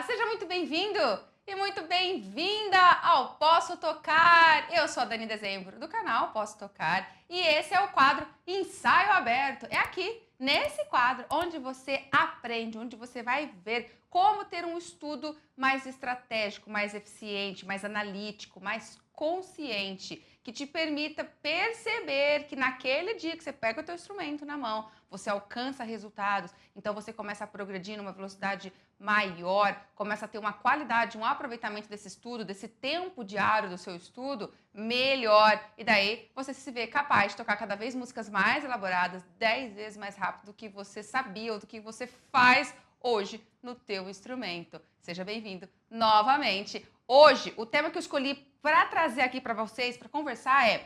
Seja muito bem-vindo e muito bem-vinda ao Posso Tocar. Eu sou a Dani Dezembro, do canal Posso Tocar, e esse é o quadro Ensaio Aberto. É aqui, nesse quadro, onde você aprende, onde você vai ver como ter um estudo mais estratégico, mais eficiente, mais analítico, mais consciente, que te permita perceber que naquele dia que você pega o teu instrumento na mão, você alcança resultados, então você começa a progredir numa velocidade maior, começa a ter uma qualidade, um aproveitamento desse estudo, desse tempo diário do seu estudo melhor. E daí você se vê capaz de tocar cada vez músicas mais elaboradas, 10 vezes mais rápido do que você sabia ou do que você faz hoje no teu instrumento. Seja bem-vindo novamente. Hoje, o tema que eu escolhi para trazer aqui para vocês, para conversar é: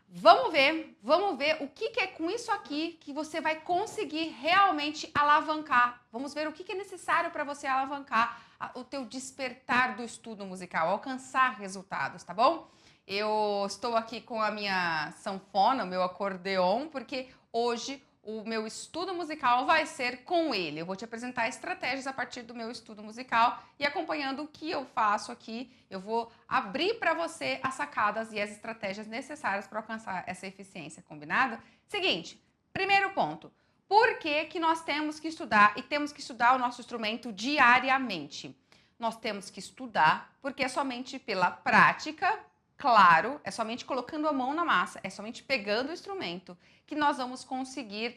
vamos ver o que é com isso aqui que você vai conseguir realmente alavancar. Vamos ver o que é necessário para você alavancar o teu despertar do estudo musical, alcançar resultados, tá bom? Eu estou aqui com a minha sanfona, o meu acordeon, porque hoje o meu estudo musical vai ser com ele. Eu vou te apresentar estratégias a partir do meu estudo musical e acompanhando o que eu faço aqui, eu vou abrir para você as sacadas e as estratégias necessárias para alcançar essa eficiência, combinado? Seguinte, primeiro ponto. Por que nós temos que estudar e temos que estudar o nosso instrumento diariamente? Nós temos que estudar porque é somente pela prática, claro, é somente colocando a mão na massa, é somente pegando o instrumento que nós vamos conseguir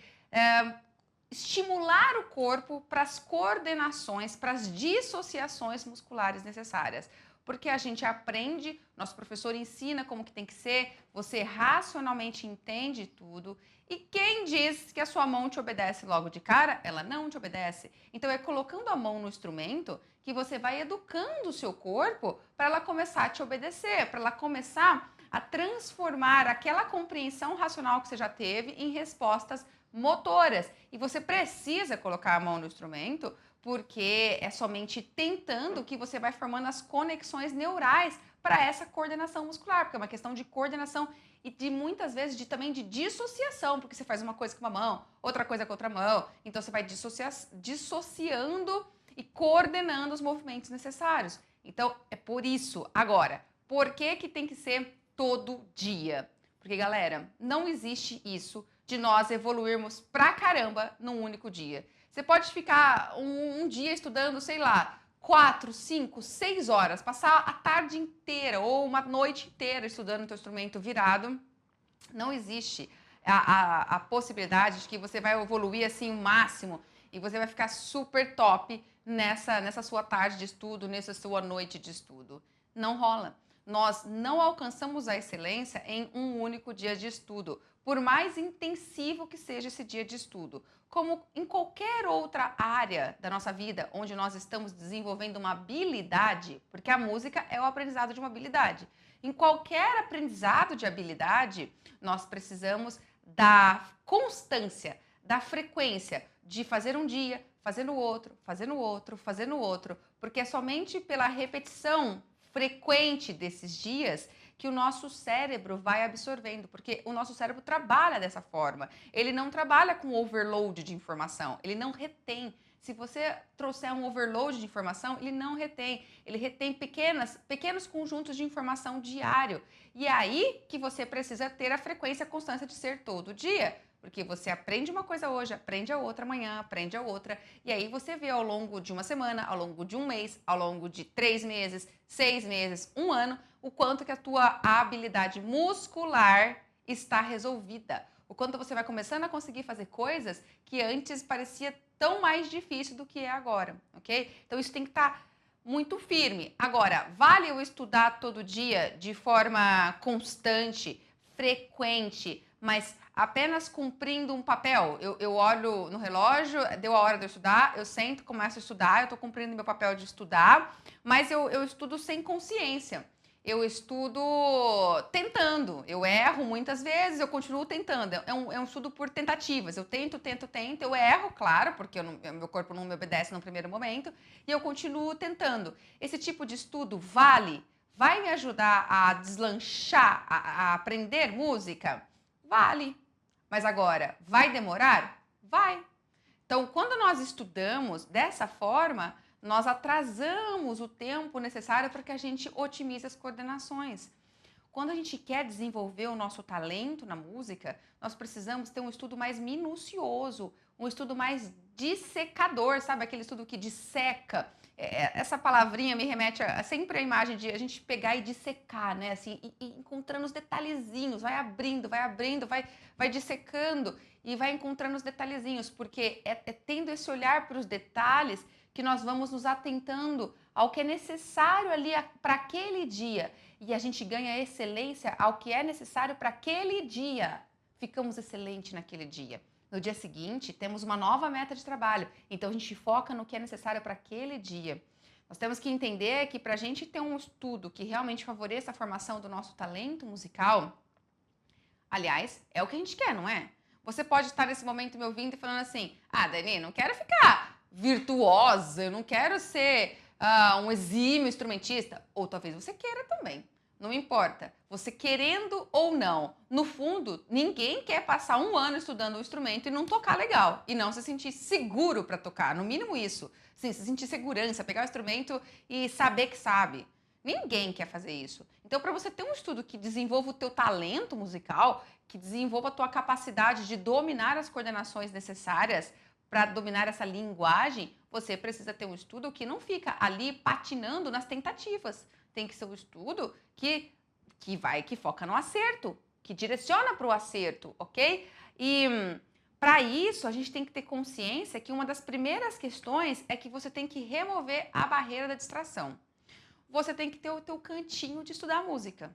estimular o corpo para as coordenações, para as dissociações musculares necessárias. Porque a gente aprende, nosso professor ensina como que tem que ser, você racionalmente entende tudo. E quem diz que a sua mão te obedece logo de cara, ela não te obedece. Então é colocando a mão no instrumento que você vai educando o seu corpo para ela começar a te obedecer, para ela começar a transformar aquela compreensão racional que você já teve em respostas motoras. E você precisa colocar a mão no instrumento porque é somente tentando que você vai formando as conexões neurais para essa coordenação muscular, porque é uma questão de coordenação e de muitas vezes também de dissociação, porque você faz uma coisa com uma mão, outra coisa com outra mão, então você vai dissociando e coordenando os movimentos necessários. Então é por isso. Agora, por que tem que ser todo dia? Porque, galera, não existe isso de nós evoluirmos pra caramba num único dia. Você pode ficar um dia estudando, sei lá, 4, 5, 6 horas, passar a tarde inteira ou uma noite inteira estudando o teu instrumento virado. Não existe a possibilidade de que você vai evoluir assim o máximo e você vai ficar super top nessa sua tarde de estudo, nessa sua noite de estudo. Não rola. Nós não alcançamos a excelência em um único dia de estudo, por mais intensivo que seja esse dia de estudo. Como em qualquer outra área da nossa vida, onde nós estamos desenvolvendo uma habilidade, porque a música é o aprendizado de uma habilidade. Em qualquer aprendizado de habilidade, nós precisamos da constância, da frequência, de fazer um dia, fazer no outro, fazer no outro, fazer no outro, porque é somente pela repetição frequente desses dias que o nosso cérebro vai absorvendo, porque o nosso cérebro trabalha dessa forma. Ele não trabalha com overload de informação, ele não retém. Se você trouxer um overload de informação, ele não retém. Ele retém pequenos conjuntos de informação diário. E é aí que você precisa ter a frequência, a constância de ser todo dia. Porque você aprende uma coisa hoje, aprende a outra amanhã, aprende a outra. E aí você vê ao longo de uma semana, ao longo de um mês, ao longo de 3 meses, 6 meses, um ano, o quanto que a tua habilidade muscular está resolvida. O quanto você vai começando a conseguir fazer coisas que antes parecia tão mais difícil do que é agora, ok? Então isso tem que estar muito firme. Agora, vale eu estudar todo dia de forma constante, frequente, mas apenas cumprindo um papel? Eu olho no relógio, deu a hora de eu estudar, eu sento, começo a estudar, eu estou cumprindo meu papel de estudar, mas eu estudo sem consciência. Eu estudo tentando, eu erro muitas vezes, eu continuo tentando, é um estudo por tentativas, eu tento, eu erro, claro, porque meu corpo não me obedece no primeiro momento, e eu continuo tentando. Esse tipo de estudo vai me ajudar a deslanchar, a aprender música? Vale. Mas agora, vai demorar? Vai. Então, quando nós estudamos dessa forma, nós atrasamos o tempo necessário para que a gente otimize as coordenações. Quando a gente quer desenvolver o nosso talento na música, nós precisamos ter um estudo mais minucioso, um estudo mais dissecador, sabe? Aquele estudo que disseca. Essa palavrinha me remete sempre à imagem de a gente pegar e dissecar, né? Assim, e encontrando os detalhezinhos, vai dissecando e vai encontrando os detalhezinhos, porque é tendo esse olhar para os detalhes que nós vamos nos atentando ao que é necessário ali para aquele dia. E a gente ganha excelência ao que é necessário para aquele dia. Ficamos excelentes naquele dia. No dia seguinte, temos uma nova meta de trabalho. Então, a gente foca no que é necessário para aquele dia. Nós temos que entender que para a gente ter um estudo que realmente favoreça a formação do nosso talento musical, aliás, é o que a gente quer, não é? Você pode estar nesse momento me ouvindo e falando assim, Dani, não quero ficar virtuosa, eu não quero ser um exímio instrumentista. Ou talvez você queira também. Não importa, você querendo ou não, no fundo, ninguém quer passar um ano estudando um instrumento e não tocar legal, e não se sentir seguro para tocar, no mínimo isso. Sim, se sentir segurança, pegar o instrumento e saber que sabe. Ninguém quer fazer isso. Então, para você ter um estudo que desenvolva o teu talento musical, que desenvolva a tua capacidade de dominar as coordenações necessárias para dominar essa linguagem, você precisa ter um estudo que não fica ali patinando nas tentativas. Tem que ser um estudo que foca no acerto, que direciona para o acerto, ok? E para isso, a gente tem que ter consciência que uma das primeiras questões é que você tem que remover a barreira da distração. Você tem que ter o teu cantinho de estudar música.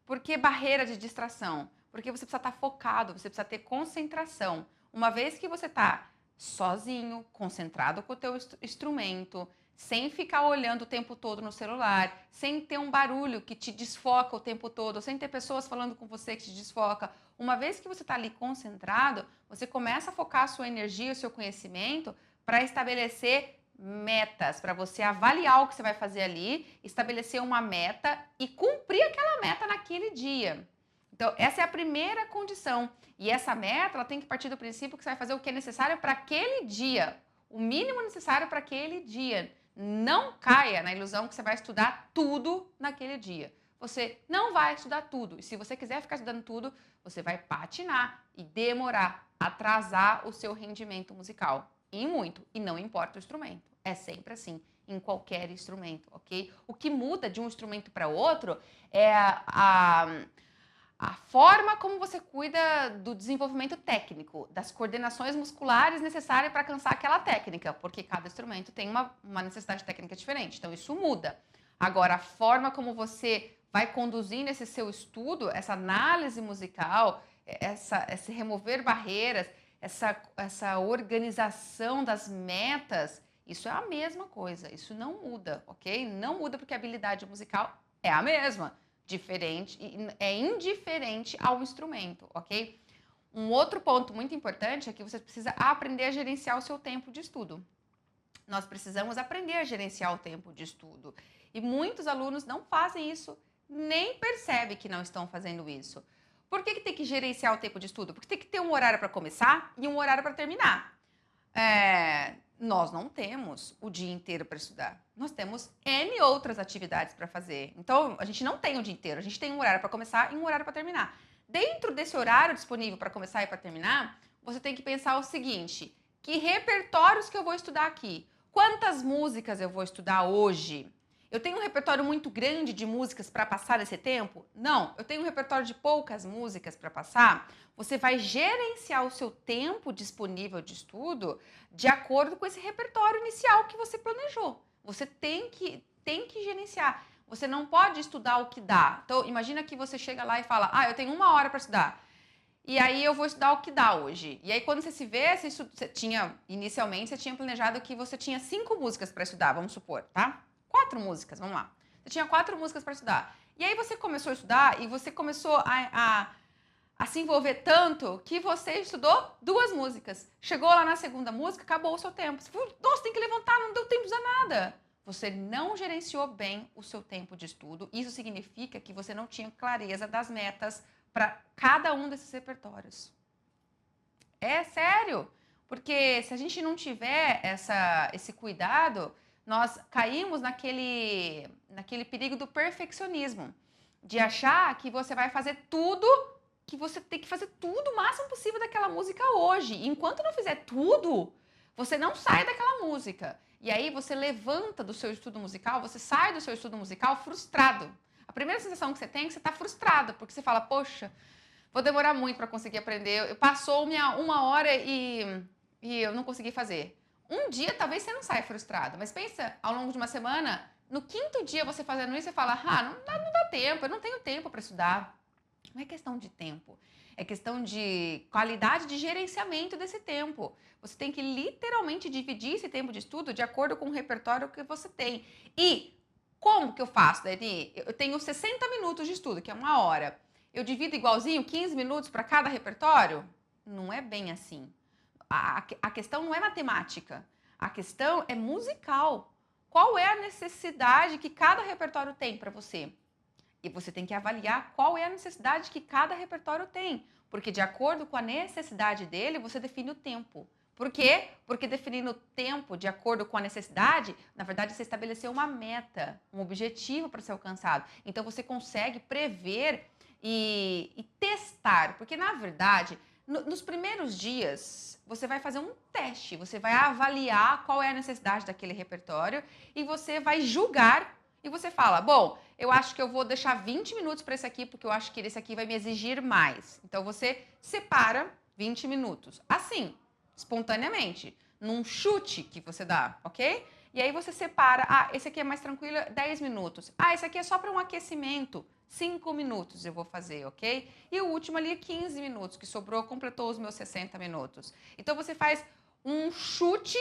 Por que barreira de distração? Porque você precisa estar focado, você precisa ter concentração. Uma vez que você está sozinho, concentrado com o teu instrumento, sem ficar olhando o tempo todo no celular, sem ter um barulho que te desfoca o tempo todo, sem ter pessoas falando com você que te desfoca. Uma vez que você está ali concentrado, você começa a focar a sua energia, o seu conhecimento para estabelecer metas, para você avaliar o que você vai fazer ali, estabelecer uma meta e cumprir aquela meta naquele dia. Então, essa é a primeira condição. E essa meta, ela tem que partir do princípio que você vai fazer o que é necessário para aquele dia, o mínimo necessário para aquele dia. Não caia na ilusão que você vai estudar tudo naquele dia. Você não vai estudar tudo. E se você quiser ficar estudando tudo, você vai patinar e demorar, atrasar o seu rendimento musical. E muito. E não importa o instrumento. É sempre assim, em qualquer instrumento, ok? O que muda de um instrumento para outro é a forma como você cuida do desenvolvimento técnico, das coordenações musculares necessárias para alcançar aquela técnica, porque cada instrumento tem uma necessidade técnica diferente, então isso muda. Agora, a forma como você vai conduzindo esse seu estudo, essa análise musical, esse remover barreiras, essa organização das metas, isso é a mesma coisa, isso não muda, ok? Não muda porque a habilidade musical é a mesma. Diferente, é indiferente ao instrumento, ok? Um outro ponto muito importante é que você precisa aprender a gerenciar o seu tempo de estudo. Nós precisamos aprender a gerenciar o tempo de estudo. E muitos alunos não fazem isso, nem percebem que não estão fazendo isso. Por que tem que gerenciar o tempo de estudo? Porque tem que ter um horário para começar e um horário para terminar. Nós não temos o dia inteiro para estudar. Nós temos N outras atividades para fazer. Então, a gente não tem o dia inteiro. A gente tem um horário para começar e um horário para terminar. Dentro desse horário disponível para começar e para terminar, você tem que pensar o seguinte: que repertórios que eu vou estudar aqui? Quantas músicas eu vou estudar hoje? Eu tenho um repertório muito grande de músicas para passar esse tempo? Não, eu tenho um repertório de poucas músicas para passar. Você vai gerenciar o seu tempo disponível de estudo de acordo com esse repertório inicial que você planejou. Você tem que gerenciar. Você não pode estudar o que dá. Então, imagina que você chega lá e fala, eu tenho 1 hora para estudar. E aí eu vou estudar o que dá hoje. E aí quando você se vê, inicialmente você tinha planejado que você tinha 5 músicas para estudar, vamos supor, tá? 4 músicas, vamos lá. Você tinha 4 músicas para estudar. E aí você começou a estudar e você começou a se envolver tanto que você estudou 2 músicas. Chegou lá na segunda música, acabou o seu tempo. Você falou, nossa, tem que levantar, não deu tempo de usar nada. Você não gerenciou bem o seu tempo de estudo. Isso significa que você não tinha clareza das metas para cada um desses repertórios. É sério, porque se a gente não tiver esse cuidado, nós caímos naquele perigo do perfeccionismo, de achar que você vai fazer tudo, que você tem que fazer tudo o máximo possível daquela música hoje. E enquanto não fizer tudo, você não sai daquela música. E aí você levanta do seu estudo musical, você sai do seu estudo musical frustrado. A primeira sensação que você tem é que você está frustrado, porque você fala, poxa, vou demorar muito para conseguir aprender. Passou uma hora e eu não consegui fazer. Um dia talvez você não saia frustrado, mas pensa, ao longo de uma semana, no quinto dia você fazendo isso, você fala, não dá tempo, eu não tenho tempo para estudar. Não é questão de tempo, é questão de qualidade de gerenciamento desse tempo. Você tem que literalmente dividir esse tempo de estudo de acordo com o repertório que você tem. E como que eu faço, Dani? Eu tenho 60 minutos de estudo, que é uma hora. Eu divido igualzinho 15 minutos para cada repertório? Não é bem assim. A questão não é matemática, a questão é musical. Qual é a necessidade que cada repertório tem para você? E você tem que avaliar qual é a necessidade que cada repertório tem. Porque de acordo com a necessidade dele, você define o tempo. Por quê? Porque definindo o tempo de acordo com a necessidade, na verdade você estabeleceu uma meta, um objetivo para ser alcançado. Então você consegue prever e testar. Porque na verdade, nos primeiros dias, você vai fazer um teste. Você vai avaliar qual é a necessidade daquele repertório e você vai julgar. E você fala, bom, eu acho que eu vou deixar 20 minutos para esse aqui, porque eu acho que esse aqui vai me exigir mais. Então, você separa 20 minutos. Assim, espontaneamente, num chute que você dá, ok? E aí você separa, esse aqui é mais tranquilo, 10 minutos. Esse aqui é só para um aquecimento, 5 minutos eu vou fazer, ok? E o último ali, 15 minutos, que sobrou, completou os meus 60 minutos. Então, você faz um chute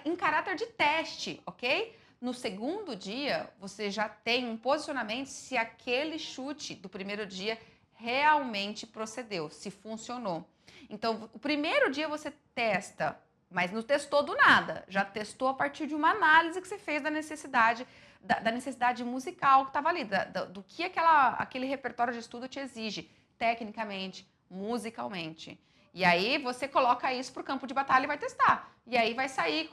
em caráter de teste, ok? No segundo dia, você já tem um posicionamento se aquele chute do primeiro dia realmente procedeu, se funcionou. Então, o primeiro dia você testa, mas não testou do nada. Já testou a partir de uma análise que você fez da necessidade, da necessidade musical que estava ali, do que aquele repertório de estudo te exige, tecnicamente, musicalmente. E aí você coloca isso para o campo de batalha e vai testar. E aí vai sair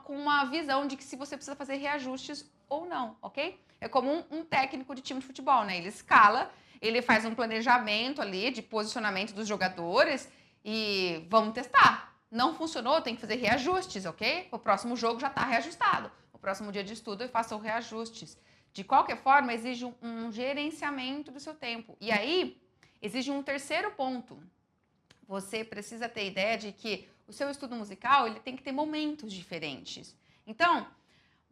com uma visão de que se você precisa fazer reajustes ou não, ok? É como um técnico de time de futebol, né? Ele escala, ele faz um planejamento ali de posicionamento dos jogadores e vamos testar. Não funcionou, tem que fazer reajustes, ok? O próximo jogo já está reajustado. O próximo dia de estudo eu faço reajustes. De qualquer forma, exige um gerenciamento do seu tempo. E aí, exige um terceiro ponto. Você precisa ter ideia de que o seu estudo musical ele tem que ter momentos diferentes. Então,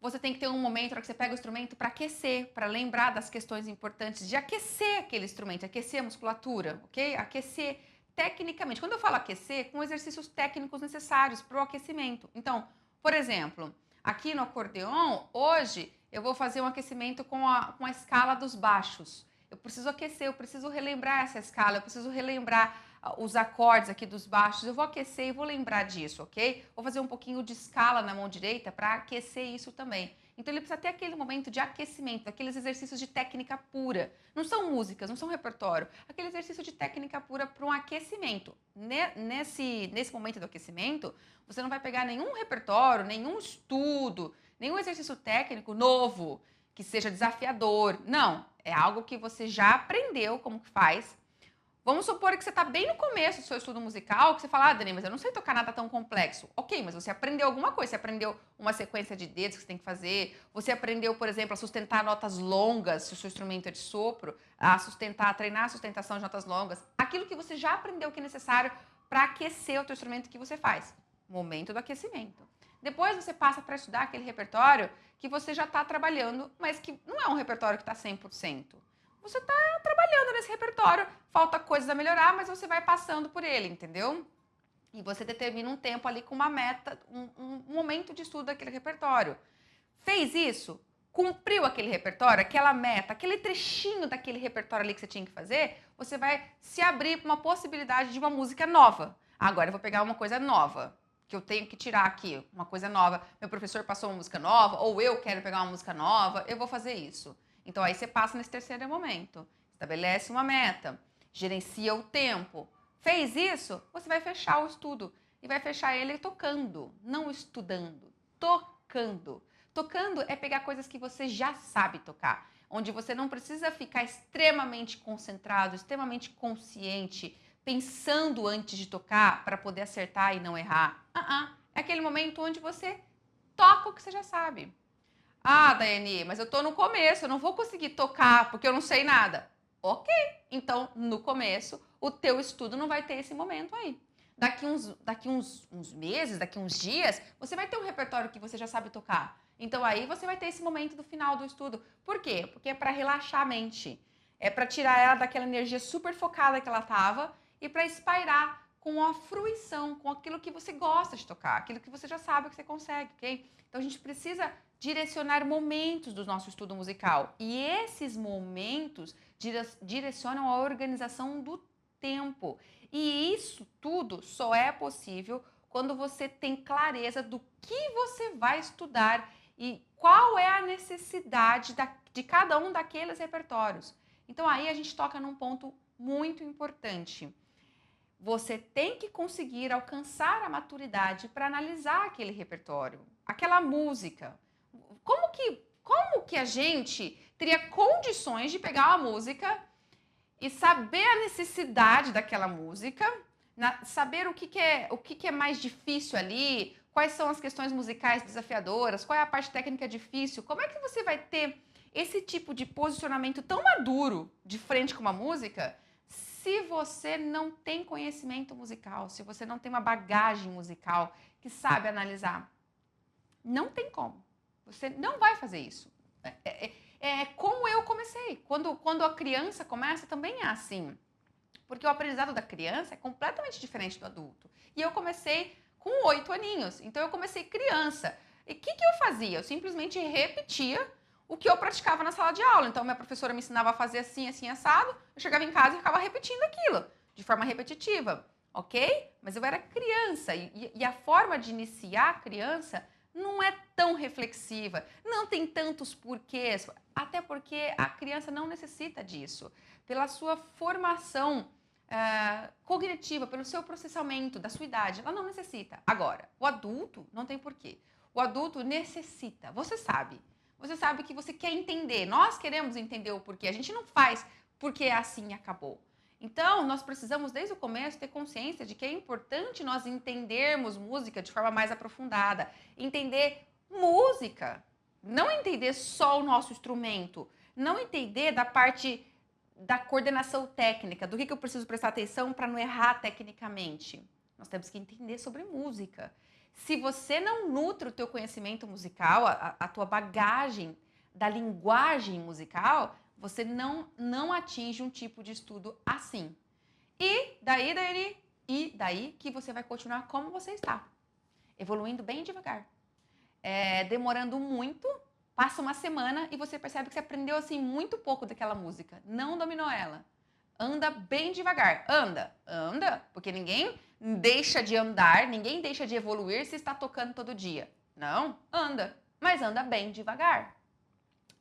você tem que ter um momento para que você pega o instrumento para aquecer, para lembrar das questões importantes de aquecer aquele instrumento, aquecer a musculatura, ok? Aquecer tecnicamente. Quando eu falo aquecer, com exercícios técnicos necessários para o aquecimento. Então, por exemplo, aqui no acordeon, hoje eu vou fazer um aquecimento com a escala dos baixos. Eu preciso aquecer, eu preciso relembrar essa escala, eu preciso relembrar os acordes aqui dos baixos, eu vou aquecer e vou lembrar disso, ok? Vou fazer um pouquinho de escala na mão direita para aquecer isso também. Então ele precisa ter aquele momento de aquecimento, aqueles exercícios de técnica pura. Não são músicas, não são repertório. Aquele exercício de técnica pura para um aquecimento. Nesse momento do aquecimento, você não vai pegar nenhum repertório, nenhum estudo, nenhum exercício técnico novo que seja desafiador. Não, é algo que você já aprendeu como que faz. Vamos supor que você está bem no começo do seu estudo musical, que você fala, Dani, mas eu não sei tocar nada tão complexo. Ok, mas você aprendeu alguma coisa, você aprendeu uma sequência de dedos que você tem que fazer, você aprendeu, por exemplo, a sustentar notas longas, se o seu instrumento é de sopro, a treinar a sustentação de notas longas, aquilo que você já aprendeu que é necessário para aquecer o teu instrumento que você faz. Momento do aquecimento. Depois você passa para estudar aquele repertório que você já está trabalhando, mas que não é um repertório que está 100%. Você está trabalhando nesse repertório, falta coisas a melhorar, mas você vai passando por ele, entendeu? E você determina um tempo ali com uma meta, um momento de estudo daquele repertório. Fez isso? Cumpriu aquele repertório, aquela meta, aquele trechinho daquele repertório ali que você tinha que fazer, você vai se abrir para uma possibilidade de uma música nova. Agora eu vou pegar uma coisa nova, que eu tenho que tirar aqui, uma coisa nova. Meu professor passou uma música nova, ou eu quero pegar uma música nova, eu vou fazer isso. Então, aí você passa nesse terceiro momento, estabelece uma meta, gerencia o tempo. Fez isso, você vai fechar o estudo e vai fechar ele tocando, não estudando, tocando. Tocando é pegar coisas que você já sabe tocar, onde você não precisa ficar extremamente concentrado, extremamente consciente, pensando antes de tocar para poder acertar e não errar. É aquele momento onde você toca o que você já sabe. Ah, Daiane, mas eu tô no começo, eu não vou conseguir tocar porque eu não sei nada. Ok, então no começo o teu estudo não vai ter esse momento aí. Daqui uns meses, daqui uns dias, você vai ter um repertório que você já sabe tocar. Então aí você vai ter esse momento do final do estudo. Por quê? Porque é para relaxar a mente. É para tirar ela daquela energia super focada que ela estava e para espairar com a fruição, com aquilo que você gosta de tocar, aquilo que você já sabe que você consegue, ok? Então a gente precisa direcionar momentos do nosso estudo musical. E esses momentos direcionam a organização do tempo. E isso tudo só é possível quando você tem clareza do que você vai estudar e qual é a necessidade de cada um daqueles repertórios. Então aí a gente toca num ponto muito importante. Você tem que conseguir alcançar a maturidade para analisar aquele repertório, aquela música. Como que a gente teria condições de pegar uma música e saber a necessidade daquela música, saber o que é mais difícil ali, quais são as questões musicais desafiadoras, qual é a parte técnica difícil, como é que você vai ter esse tipo de posicionamento tão maduro de frente com uma música se você não tem conhecimento musical, se você não tem uma bagagem musical que sabe analisar? Não tem como. Você não vai fazer isso. É como eu comecei. Quando a criança começa, também é assim. Porque o aprendizado da criança é completamente diferente do adulto. E eu comecei com 8 aninhos. Então, eu comecei criança. E o que eu fazia? Eu simplesmente repetia o que eu praticava na sala de aula. Então, minha professora me ensinava a fazer assim, assim, assado. Eu chegava em casa e ficava repetindo aquilo, de forma repetitiva. Ok? Mas eu era criança. E a forma de iniciar a criança não é tão reflexiva, não tem tantos porquês, até porque a criança não necessita disso. Pela sua formação cognitiva, pelo seu processamento da sua idade, ela não necessita. Agora, o adulto não tem porquê. O adulto necessita, você sabe. Você sabe que você quer entender, nós queremos entender o porquê, a gente não faz porque é assim e acabou. Então, nós precisamos, desde o começo, ter consciência de que é importante nós entendermos música de forma mais aprofundada. Entender música, não entender só o nosso instrumento, não entender da parte da coordenação técnica, do que eu preciso prestar atenção para não errar tecnicamente. Nós temos que entender sobre música. Se você não nutre o teu conhecimento musical, a tua bagagem da linguagem musical, você não atinge um tipo de estudo assim. E daí que você vai continuar como você está, evoluindo bem devagar. Demorando muito, passa uma semana e você percebe que você aprendeu assim muito pouco daquela música, não dominou ela. Anda bem devagar, anda, porque ninguém deixa de andar, ninguém deixa de evoluir se está tocando todo dia. Não, anda, mas anda bem devagar.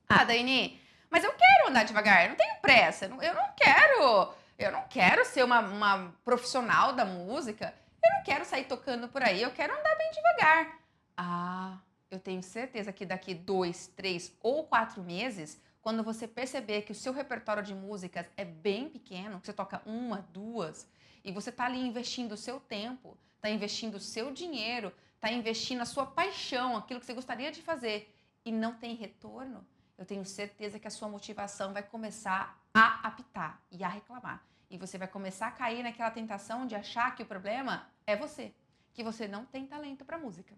Ah, Daiane, mas eu quero andar devagar, eu não tenho pressa, eu não quero ser uma profissional da música, eu não quero sair tocando por aí, eu quero andar bem devagar. Ah, eu tenho certeza que daqui 2, 3 ou 4 meses, quando você perceber que o seu repertório de músicas é bem pequeno, que você toca 1, 2, e você está ali investindo o seu tempo, está investindo o seu dinheiro, está investindo a sua paixão, aquilo que você gostaria de fazer, e não tem retorno, eu tenho certeza que a sua motivação vai começar a apitar e a reclamar. E você vai começar a cair naquela tentação de achar que o problema é você, que você não tem talento para música,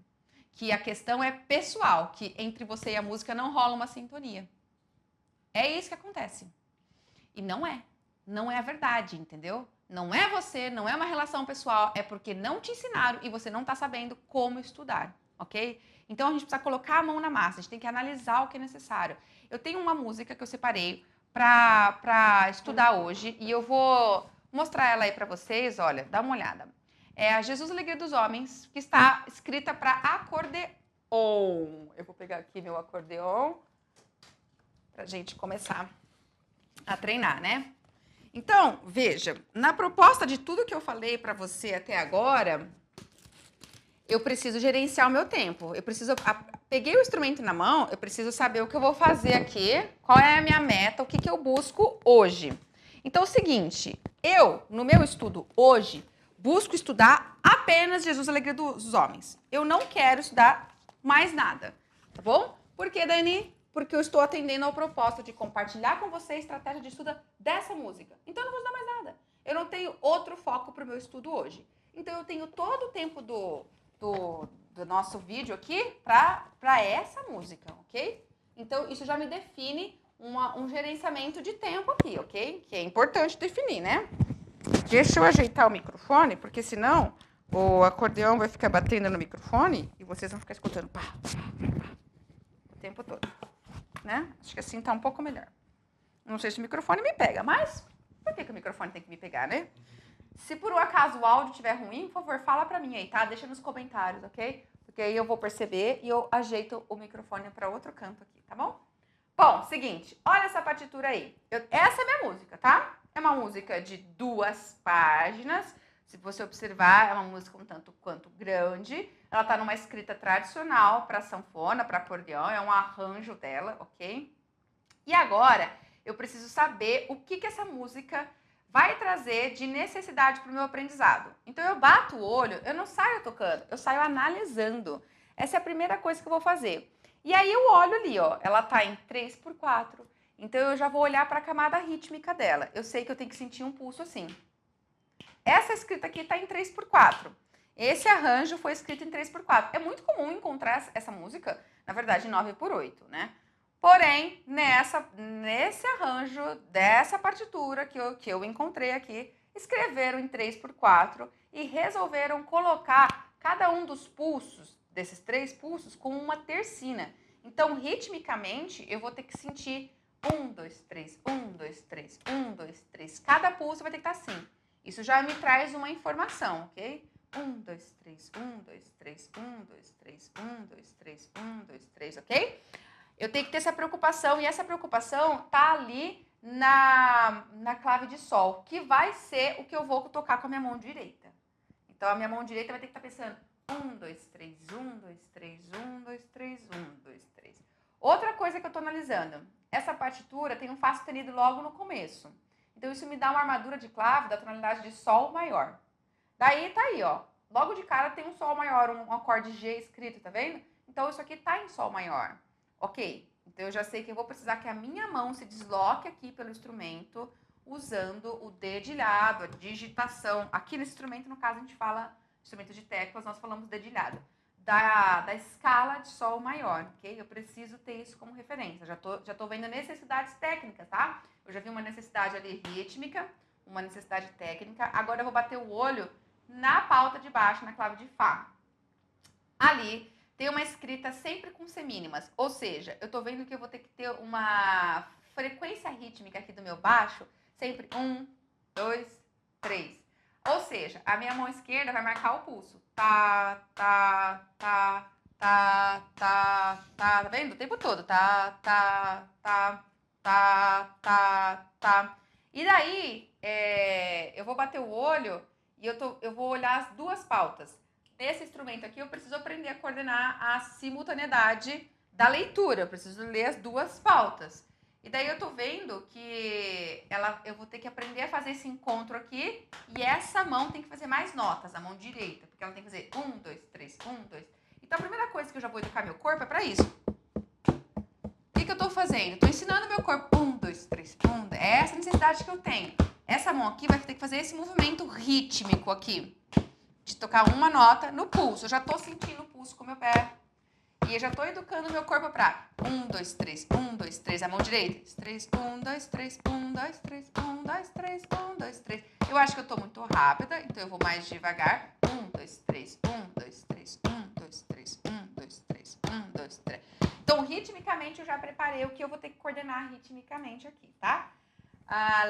que a questão é pessoal, que entre você e a música não rola uma sintonia. É isso que acontece. E não é a verdade, entendeu? Não é você, não é uma relação pessoal, é porque não te ensinaram e você não está sabendo como estudar, ok? Então a gente precisa colocar a mão na massa, a gente tem que analisar o que é necessário. Eu tenho uma música que eu separei para estudar hoje e eu vou mostrar ela aí para vocês, olha, dá uma olhada. É a Jesus Alegria dos Homens, que está escrita para acordeon. Eu vou pegar aqui meu acordeon para a gente começar a treinar, né? Então, veja, na proposta de tudo que eu falei para você até agora, eu preciso gerenciar o meu tempo. Eu preciso peguei o instrumento na mão, eu preciso saber o que eu vou fazer aqui, qual é a minha meta, o que eu busco hoje. Então, é o seguinte, eu, no meu estudo hoje, busco estudar apenas Jesus, a Alegria dos Homens. Eu não quero estudar mais nada, tá bom? Por quê, Dani? Porque eu estou atendendo ao propósito de compartilhar com você a estratégia de estudo dessa música. Então, eu não vou estudar mais nada. Eu não tenho outro foco para o meu estudo hoje. Então, eu tenho todo o tempo do nosso vídeo aqui para essa música, ok? Então, isso já me define um gerenciamento de tempo aqui, ok? Que é importante definir, né? Deixa eu ajeitar o microfone, porque senão o acordeão vai ficar batendo no microfone e vocês vão ficar escutando pá, pá, pá, pá, o tempo todo, né? Acho que assim tá um pouco melhor. Não sei se o microfone me pega, mas por que o microfone tem que me pegar, né? Se por um acaso o áudio estiver ruim, por favor, fala pra mim aí, tá? Deixa nos comentários, ok? Porque aí eu vou perceber e eu ajeito o microfone para outro canto aqui, tá bom? Bom, seguinte, olha essa partitura aí. Essa é a minha música, tá? É uma música de 2 páginas. Se você observar, é uma música um tanto quanto grande. Ela tá numa escrita tradicional para sanfona, para acordeão. É um arranjo dela, ok? E agora, eu preciso saber o que essa música vai trazer de necessidade para o meu aprendizado. Então, eu bato o olho, eu não saio tocando, eu saio analisando. Essa é a primeira coisa que eu vou fazer. E aí, eu olho ali, ó, ela tá em 3/4. Então, eu já vou olhar para a camada rítmica dela. Eu sei que eu tenho que sentir um pulso assim. Essa escrita aqui tá em 3/4. Esse arranjo foi escrito em 3/4. É muito comum encontrar essa música, na verdade, em 9/8, né? Porém, nesse arranjo dessa partitura que eu encontrei aqui, escreveram em 3/4 e resolveram colocar cada um dos pulsos, desses 3 pulsos, com uma tercina. Então, ritmicamente, eu vou ter que sentir 1, 2, 3, 1, 2, 3, 1, 2, 3. Cada pulso vai ter que estar assim. Isso já me traz uma informação, ok? 1, 2, 3, 1, 2, 3, 1, 2, 3, 1, 2, 3, 1, 2, 3, ok? Eu tenho que ter essa preocupação, e essa preocupação tá ali na clave de sol, que vai ser o que eu vou tocar com a minha mão direita. Então, a minha mão direita vai ter que estar pensando 1, 2, 3, 1, 2, 3, 1, 2, 3, 1, 2, 3. Outra coisa que eu tô analisando, essa partitura tem um Fá sustenido logo no começo. Então, isso me dá uma armadura de clave da tonalidade de sol maior. Daí, tá aí, ó. Logo de cara tem um sol maior, um acorde G escrito, tá vendo? Então, isso aqui tá em sol maior. Ok, então eu já sei que eu vou precisar que a minha mão se desloque aqui pelo instrumento usando o dedilhado, a digitação. Aqui nesse instrumento, no caso, a gente fala instrumento de teclas, nós falamos dedilhado. Da escala de sol maior, ok? Eu preciso ter isso como referência. Já tô vendo necessidades técnicas, tá? Eu já vi uma necessidade ali rítmica, uma necessidade técnica. Agora eu vou bater o olho na pauta de baixo, na clave de Fá. Ali tem uma escrita sempre com semínimas, ou seja, eu tô vendo que eu vou ter que ter uma frequência rítmica aqui do meu baixo, sempre 1, 2, 3. Ou seja, a minha mão esquerda vai marcar o pulso. Tá, tá, tá, tá, tá, tá, tá vendo? O tempo todo. Tá, tá, tá, tá, tá, tá. E daí, eu vou bater o olho e eu vou olhar as 2 pautas. Nesse instrumento aqui, eu preciso aprender a coordenar a simultaneidade da leitura. Eu preciso ler as 2 pautas. E daí eu tô vendo que eu vou ter que aprender a fazer esse encontro aqui. E essa mão tem que fazer mais notas, a mão direita. Porque ela tem que fazer 1, 2, 3, 1, 2. Então a primeira coisa que eu já vou educar meu corpo é pra isso. O que eu tô fazendo? Tô ensinando meu corpo 1, 2, 3, 1, 2. É essa necessidade que eu tenho. Essa mão aqui vai ter que fazer esse movimento rítmico aqui. De tocar uma nota no pulso. Eu já tô sentindo o pulso com o meu pé. E eu já tô educando o meu corpo pra 1, 2, 3, 1, 2, 3. A mão direita. 3, 1, 2, 3, 1, 2, 3, 1, 2, 3, 1, 2, 3. Eu acho que eu tô muito rápida, então eu vou mais devagar. 1, 2, 3, 1, 2, 3, 1, 2, 3, 1, 2, 3, 1, 2, 3. Então, ritmicamente, eu já preparei o que eu vou ter que coordenar ritmicamente aqui, tá?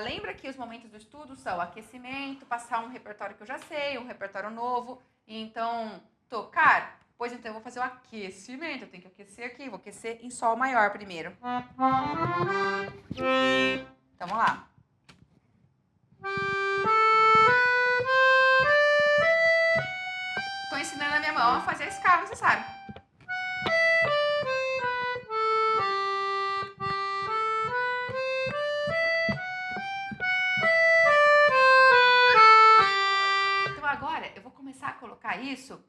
Lembra que os momentos do estudo são aquecimento, passar um repertório que eu já sei, um repertório novo. E então, tocar. Pois então, eu vou fazer o aquecimento. Eu tenho que aquecer aqui. Vou aquecer em sol maior primeiro. Então, vamos lá. Tô ensinando a minha mão a fazer a escala necessária. isso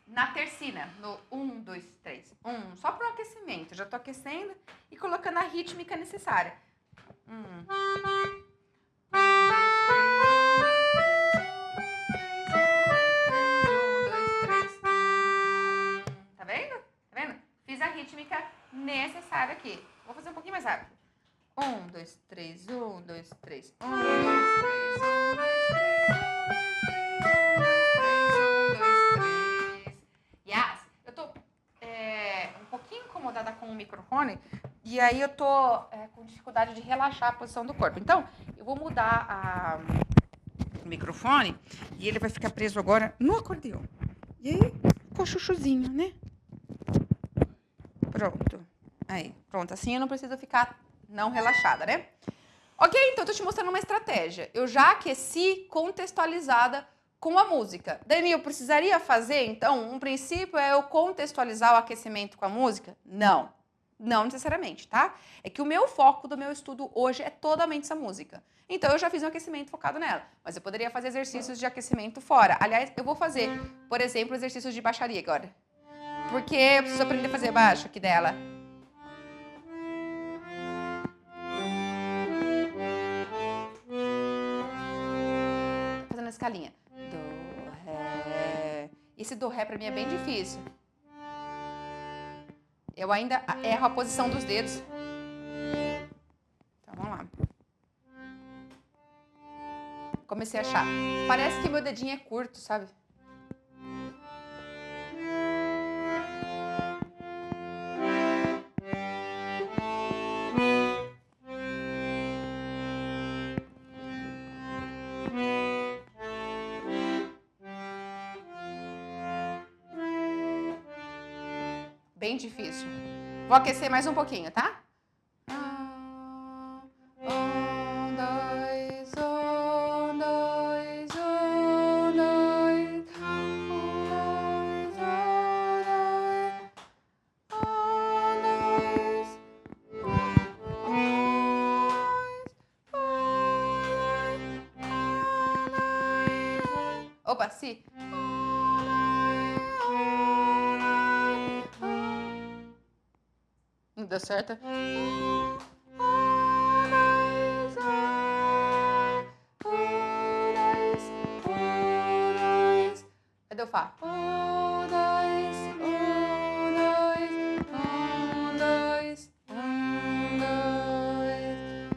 na tercina, no 1, 2, 3, 1, só para o aquecimento. Já tô aquecendo e colocando a rítmica necessária. 1, 2, 3, 1, 2, 3, 1, 2, 3. Tá vendo? Tá vendo? Fiz a rítmica necessária aqui. Vou fazer um pouquinho mais rápido. 1, 2, 3, 1, 2, 3, 1, 2, 3, 1, 2, 3, 1, 2, 3, 1, 2, 3, 1, 2, 3. Yes. Eu tô um pouquinho incomodada com o microfone e aí eu tô com dificuldade de relaxar a posição do corpo. Então, eu vou mudar o microfone e ele vai ficar preso agora no acordeon. E aí, ficou chuchuzinho, né? Pronto. Aí, pronto. Assim eu não preciso ficar não relaxada, né? Ok, então eu tô te mostrando uma estratégia. Eu já aqueci contextualizada com a música. Dani, eu precisaria fazer, então, um princípio é eu contextualizar o aquecimento com a música? Não. Não necessariamente, tá? É que o meu foco do meu estudo hoje é totalmente essa música. Então, eu já fiz um aquecimento focado nela. Mas eu poderia fazer exercícios de aquecimento fora. Aliás, eu vou fazer, por exemplo, exercícios de baixaria agora. Porque eu preciso aprender a fazer baixo aqui dela. Fazendo a escalinha. Do, ré. Esse do, ré, pra mim é bem difícil. Eu ainda erro a posição dos dedos. Então, vamos lá. Comecei a achar. Parece que meu dedinho é curto, sabe? Bem difícil. Vou aquecer mais um pouquinho, tá? Opa, si. Não deu certo? Cadê o Fá?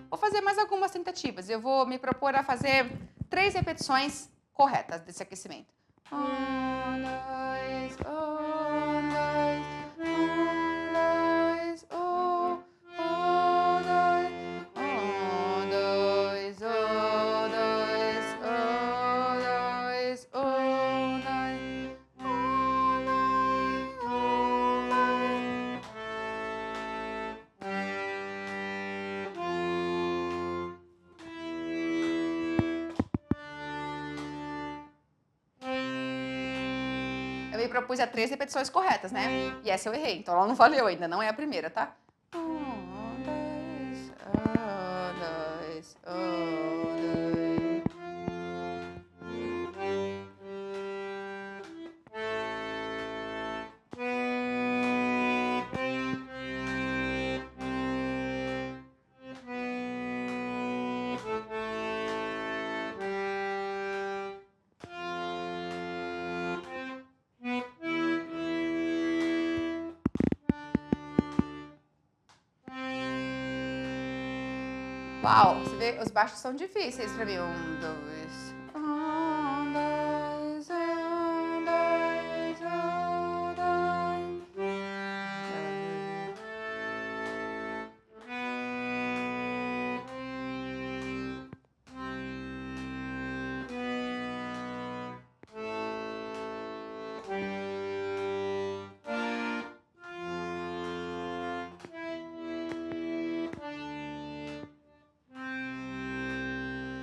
Vou fazer mais algumas tentativas. Eu vou me propor a fazer 3 repetições corretas desse aquecimento. 1, 2, 1, 2, 1, 2, 1, 2, 1, 2, 1, 2, 1, 2, 1, 2. Eu me propus a 3 repetições corretas, né? E essa eu errei, então ela não valeu ainda, não é a primeira, tá? 1, 2, 1, 2, 1, 2. Uau, você vê, os baixos são difíceis pra mim. 1, 2. 1, 2, 1, 2, 1, 2.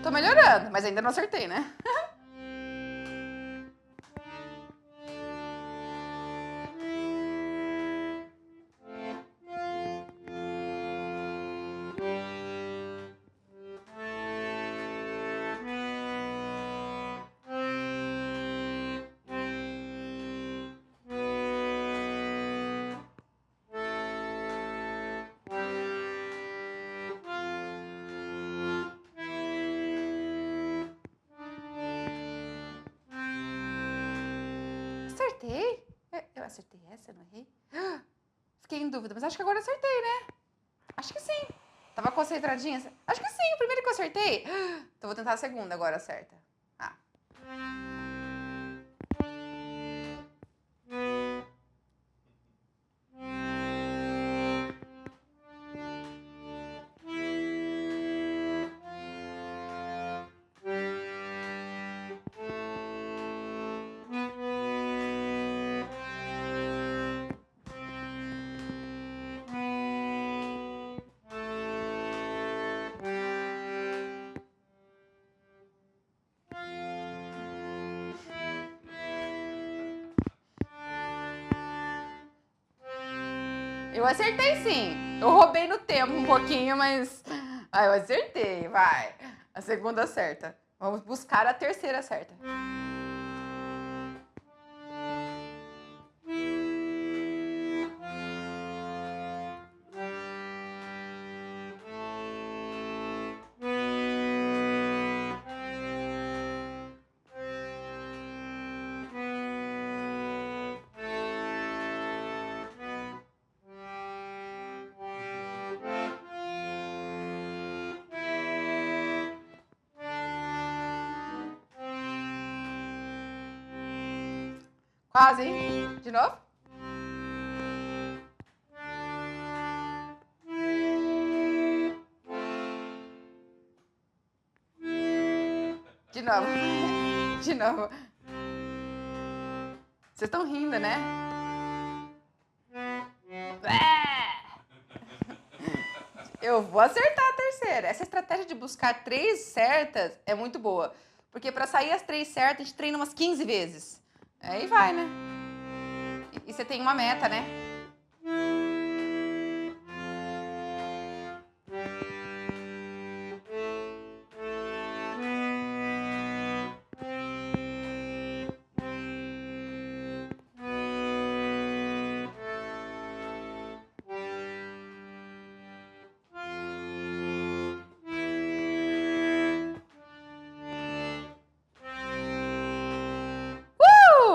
Tô melhorando, mas ainda não acertei, né? errei? Eu acertei essa, eu não errei? Fiquei em dúvida, mas acho que agora eu acertei, né? Acho que sim. Tava concentradinha? Acho que sim, o primeiro que eu acertei. Então vou tentar a segunda agora, certa. Ah. Eu acertei sim. Eu roubei no tempo um pouquinho, mas. Ah, eu acertei, vai. A segunda certa. Vamos buscar a terceira certa. Quase, hein? De novo? De novo. De novo. Vocês estão rindo, né? Eu vou acertar a terceira. Essa estratégia de buscar 3 certas é muito boa. Porque para sair as 3 certas, a gente treina umas 15 vezes. Aí vai, né? E você tem uma meta, né?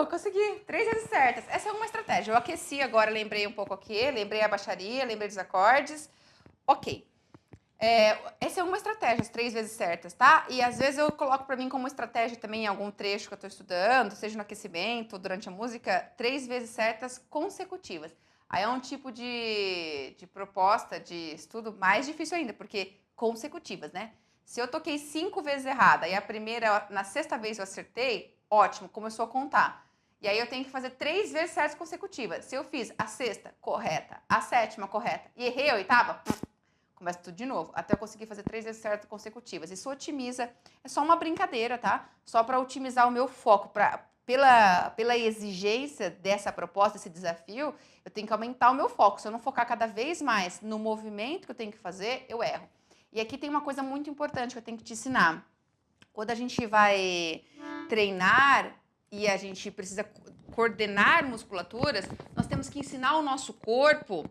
Consegui. 3 vezes certas. Essa é uma estratégia. Eu aqueci agora, lembrei um pouco aqui, lembrei a baixaria, lembrei dos acordes. Ok. Essa é uma estratégia, as 3 vezes certas, tá? E às vezes eu coloco para mim como estratégia também em algum trecho que eu estou estudando, seja no aquecimento, durante a música, 3 vezes certas consecutivas. Aí é um tipo de proposta, de estudo mais difícil ainda, porque consecutivas, né? Se eu toquei 5 vezes errada e a primeira, na sexta vez eu acertei, ótimo, começou a contar. E aí eu tenho que fazer 3 vezes certas consecutivas. Se eu fiz a sexta correta, a sétima correta e errei a oitava, começa tudo de novo, até eu conseguir fazer 3 vezes certas consecutivas. Isso otimiza, é só uma brincadeira, tá? Só para otimizar o meu foco, pela exigência dessa proposta, desse desafio, eu tenho que aumentar o meu foco. Se eu não focar cada vez mais no movimento que eu tenho que fazer, eu erro. E aqui tem uma coisa muito importante que eu tenho que te ensinar. Quando a gente vai treinar e a gente precisa coordenar musculaturas, nós temos que ensinar o nosso corpo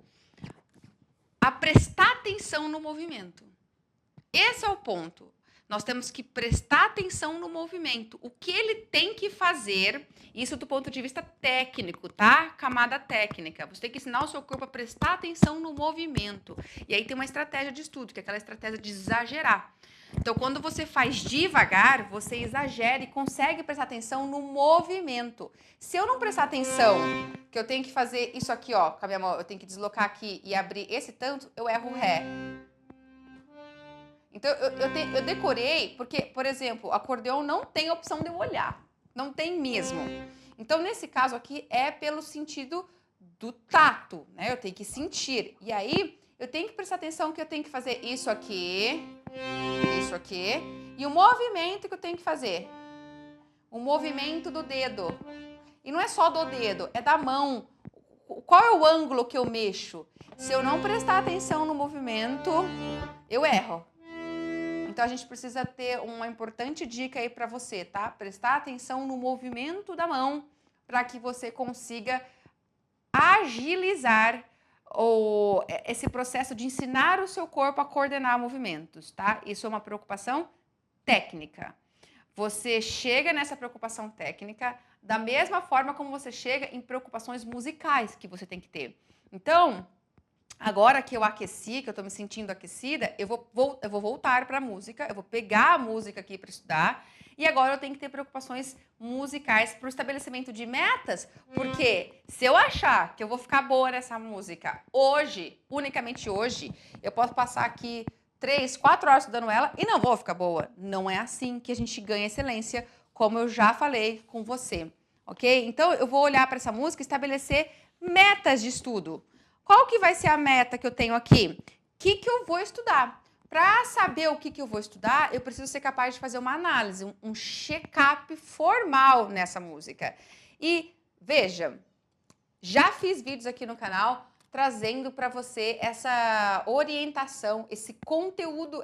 a prestar atenção no movimento. Esse é o ponto. Nós temos que prestar atenção no movimento. O que ele tem que fazer, isso do ponto de vista técnico, tá? Camada técnica. Você tem que ensinar o seu corpo a prestar atenção no movimento. E aí tem uma estratégia de estudo, que é aquela estratégia de exagerar. Então, quando você faz devagar, você exagera e consegue prestar atenção no movimento. Se eu não prestar atenção, que eu tenho que fazer isso aqui, ó, com a minha mão, eu tenho que deslocar aqui e abrir esse tanto, eu erro o ré. Então, eu decorei, porque, por exemplo, o acordeão não tem a opção de eu olhar. Não tem mesmo. Então, nesse caso aqui, é pelo sentido do tato, né? Eu tenho que sentir. E aí, eu tenho que prestar atenção que eu tenho que fazer isso aqui, e o movimento que eu tenho que fazer. O movimento do dedo. E não é só do dedo, é da mão. Qual é o ângulo que eu mexo? Se eu não prestar atenção no movimento, eu erro. Então, a gente precisa ter uma importante dica aí para você, tá? Prestar atenção no movimento da mão para que você consiga agilizar esse processo de ensinar o seu corpo a coordenar movimentos, tá? Isso é uma preocupação técnica. Você chega nessa preocupação técnica da mesma forma como você chega em preocupações musicais que você tem que ter. Então, agora que eu aqueci, que eu estou me sentindo aquecida, eu vou voltar para a música, eu vou pegar a música aqui para estudar, e agora eu tenho que ter preocupações musicais para o estabelecimento de metas, porque se eu achar que eu vou ficar boa nessa música hoje, unicamente hoje, eu posso passar aqui 3, 4 horas estudando ela e não vou ficar boa. Não é assim que a gente ganha excelência, como eu já falei com você, ok? Então, eu vou olhar para essa música e estabelecer metas de estudo. Qual que vai ser a meta que eu tenho aqui? O que eu vou estudar? Para saber o que eu vou estudar, eu preciso ser capaz de fazer uma análise, um check-up formal nessa música. E veja, já fiz vídeos aqui no canal trazendo para você essa orientação, esse conteúdo,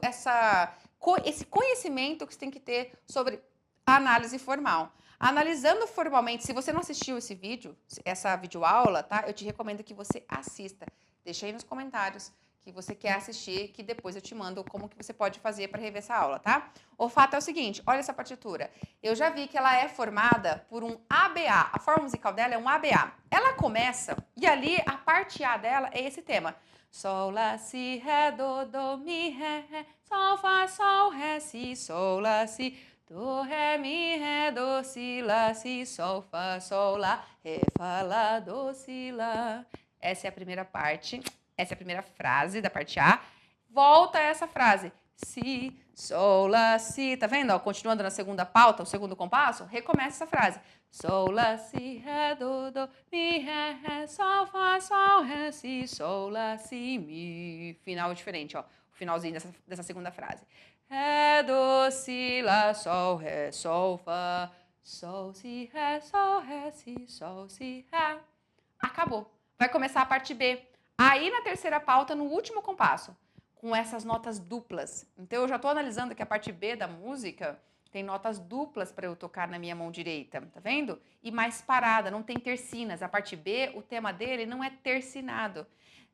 esse conhecimento que você tem que ter sobre a análise formal. Analisando formalmente, se você não assistiu esse vídeo, essa videoaula, tá? Eu te recomendo que você assista. Deixa aí nos comentários que você quer assistir, que depois eu te mando como que você pode fazer para rever essa aula, tá? O fato é o seguinte, olha essa partitura. Eu já vi que ela é formada por um ABA. A forma musical dela é um ABA. Ela começa, e ali a parte A dela é esse tema. Sol, lá, si, ré, do, mi, ré, sol, fá, sol, ré, si, sol, lá, si, do, ré, mi, ré, do, si, lá, si, sol, fá, sol, lá, ré, fá, lá, do, si, lá. Essa é a primeira parte, essa é a primeira frase da parte A. Volta a essa frase. Si, sol, lá, si. Tá vendo? Ó, continuando na segunda pauta, o segundo compasso, recomeça essa frase. Sol, lá, si, ré, do, mi, ré, sol, fá, sol, ré, si, sol, lá, si, mi. Final diferente, ó. O finalzinho dessa segunda frase. Ré, do, si, lá, sol, ré, sol, fá, sol, si, ré, si, sol, si, ré. Acabou. Vai começar a parte B. Aí na terceira pauta, no último compasso, com essas notas duplas. Então eu já estou analisando que a parte B da música tem notas duplas para eu tocar na minha mão direita, tá vendo? E mais parada, não tem tercinas. A parte B, o tema dele não é tercinado.